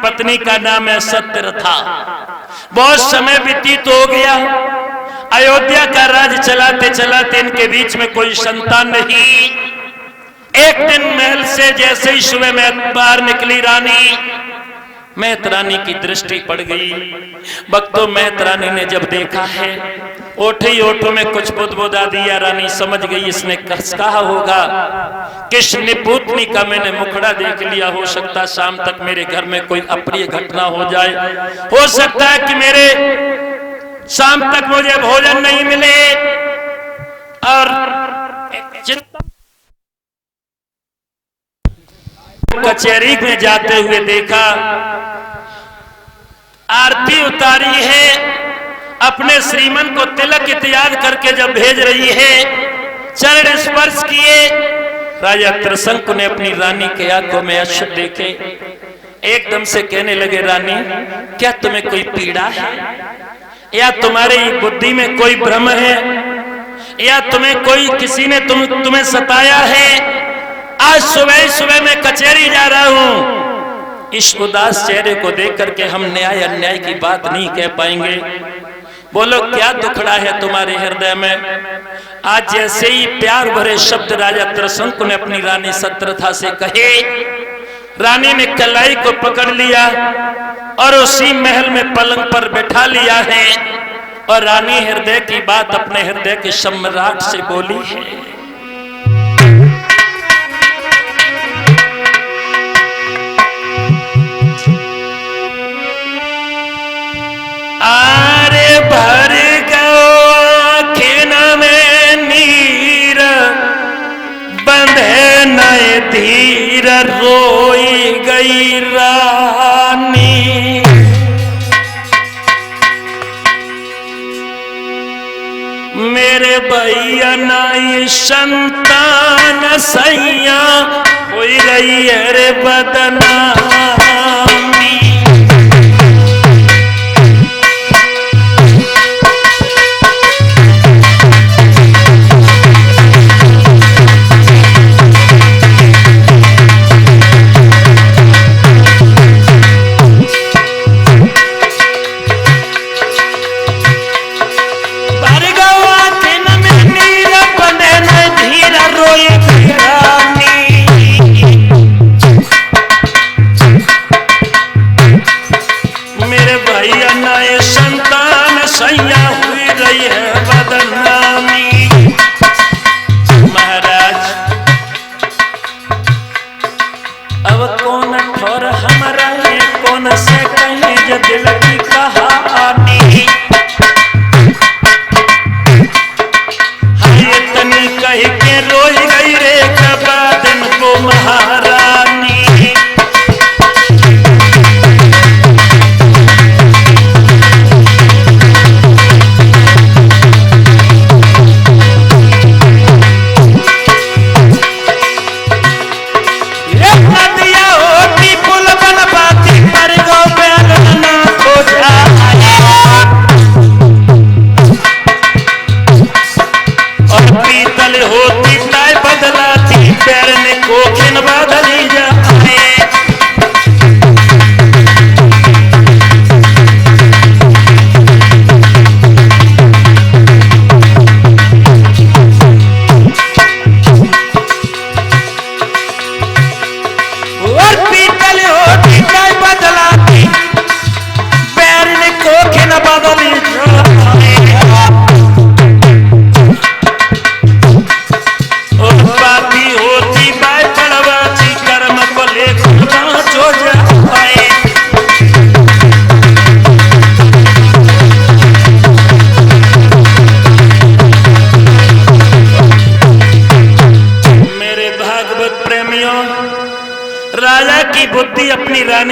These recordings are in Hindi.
पत्नी का नाम है सत्यरथा। बहुत समय व्यतीत हो गया, अयोध्या का राज चलाते चलाते इनके बीच में कोई संतान नहीं। एक दिन महल से जैसे ही सुबह में बाहर निकली रानी, मैतरानी की दृष्टि पड़ गई। भक्तों, मैतरानी ने जब देखा है, ओठे ही ओठों में कुछ बुदबुदा दिया। रानी समझ गई इसने कहा होगा किस निपुतनी का मैंने मुखड़ा देख लिया, हो सकता शाम तक मेरे घर में कोई अप्रिय घटना हो जाए, हो सकता है कि मेरे शाम तक मुझे भोजन नहीं मिले। और कचहरी में जाते हुए देखा, आरती उतारी है, अपने श्रीमन को तिलक इत्यादि करके जब भेज रही है, चरण स्पर्श किए। राजा त्रिशंकु ने अपनी रानी के आंखों में अश्रु देखे, एकदम से कहने लगे, रानी क्या तुम्हें कोई पीड़ा है, या तुम्हारी बुद्धि में कोई भ्रम है, या तुम्हें कोई किसी ने तुम्हें सताया है? आज सुबह सुबह मैं कचहरी जा रहा हूं। इस उदास चेहरे को देख करके हम न्याय अन्याय की बात नहीं कह पाएंगे। बोलो क्या दुखड़ा है तुम्हारे हृदय में? आज जैसे ही प्यार भरे शब्द राजा त्रिशंकु ने अपनी रानी सत्यरथा से कहे, रानी ने कलाई को पकड़ लिया और उसी महल में पलंग पर बैठा लिया है, और रानी हृदय की बात अपने हृदय के सम्राट से बोली है। आरे भर गो खेना में नीर, बंधे नए धीर, रोई गई रानी। मेरे भैया नाई संतान सैया हो रही है रे बदनामी।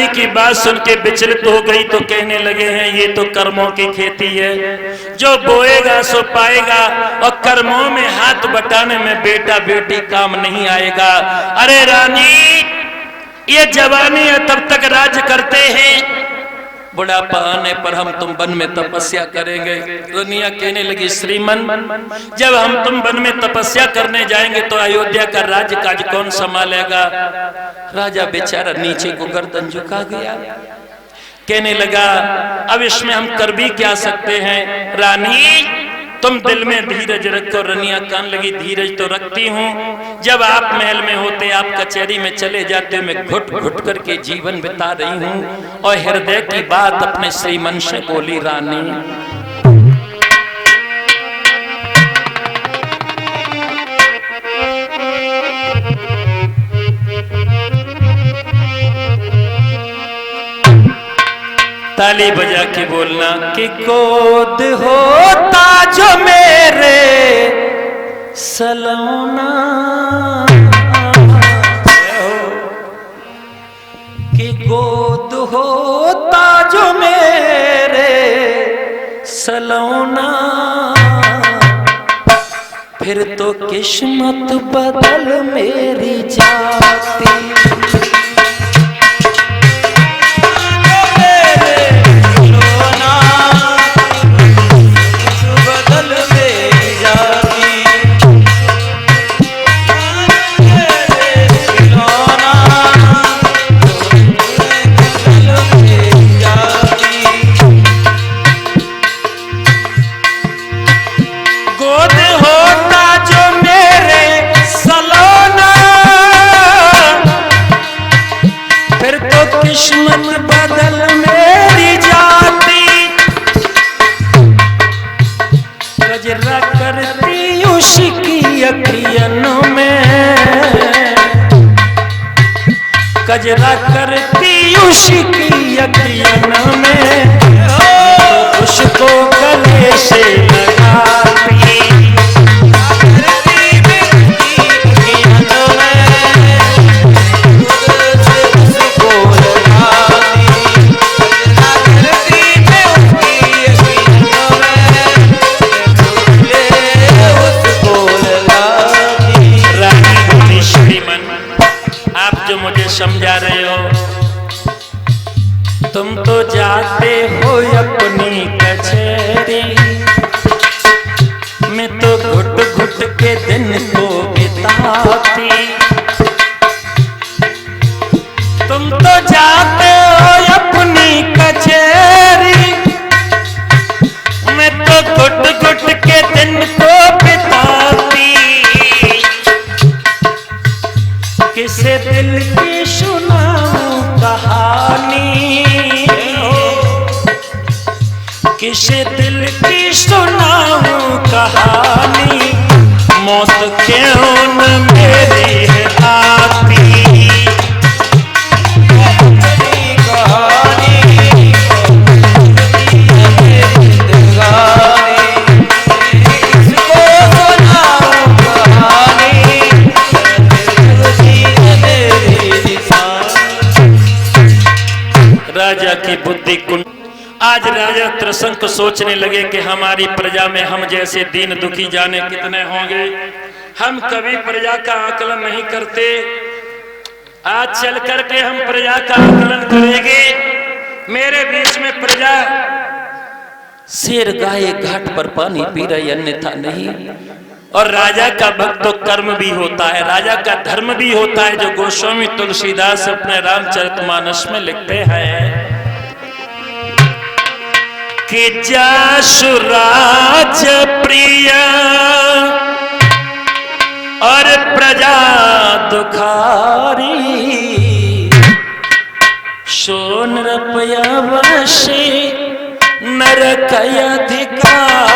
की बात सुन के विचलित हो गई तो कहने लगे हैं ये तो कर्मों की खेती है, जो बोएगा सो पाएगा, और कर्मों में हाथ बटाने में बेटा बेटी काम नहीं आएगा। अरे रानी, ये जवानी है तब तक राज करते हैं, बुढ़ापा आने पर हम तुम वन में तपस्या करेंगे। रनिया कहने लगी श्रीमन, जब हम तुम वन में तपस्या करने जाएंगे तो अयोध्या का राज्य काज कौन संभालेगा? राजा बेचारा नीचे को गर्दन झुका गया, कहने लगा अब इसमें हम कर भी क्या सकते हैं? रानी तुम दिल में धीरज रखो। रनिया कान लगी धीरज तो रखती हूँ, जब आप महल में होते, आप कचहरी में चले जाते, मैं घुट घुट करके जीवन बिता रही हूँ। और हृदय की बात अपने श्रीमन से बोली, रानी ताली बजा के बोलना कि गोद होता जो मेरे सलोना, कि गोद होता जो मेरे सलोना, फिर तो किस्मत बदल मेरी जाती। किस्मत बदल मेरी जाती, गजरा करती उसकी अखियों में, गजरा करती उसकी अखियों में, तो उसको गले से लगाती। समझा रहे हो, तुम तो जाते हो अपनी कचहरी, मैं तो घुट घुट के दिन को बिताती। तुम तो जाते हो अपनी कचहरी, मैं तो घुट घुट के दिन को बिताती। किसे दिल की सुनाऊं कहानी, किसे दिल की सुनाऊं कहानी, मौत क्यों न मेरी है आती। राजा की बुद्धि कुंड। आज राजा त्रिशंक सोचने लगे कि हमारी प्रजा में हम जैसे दीन दुखी जाने कितने होंगे, हम कभी प्रजा का आकलन नहीं करते। आज चल करके हम प्रजा का आकलन करेंगे। मेरे बीच में प्रजा शेर गाय घाट पर पानी पी रही, अन्यथा नहीं। और राजा का भक्त तो कर्म भी होता है, राजा का धर्म भी होता है, जो गोस्वामी तुलसीदास अपने रामचरितमानस में लिखते हैं कि जासु राज प्रिय और प्रजा दुखारी, सोन रपया वशी नरक अधिकारी।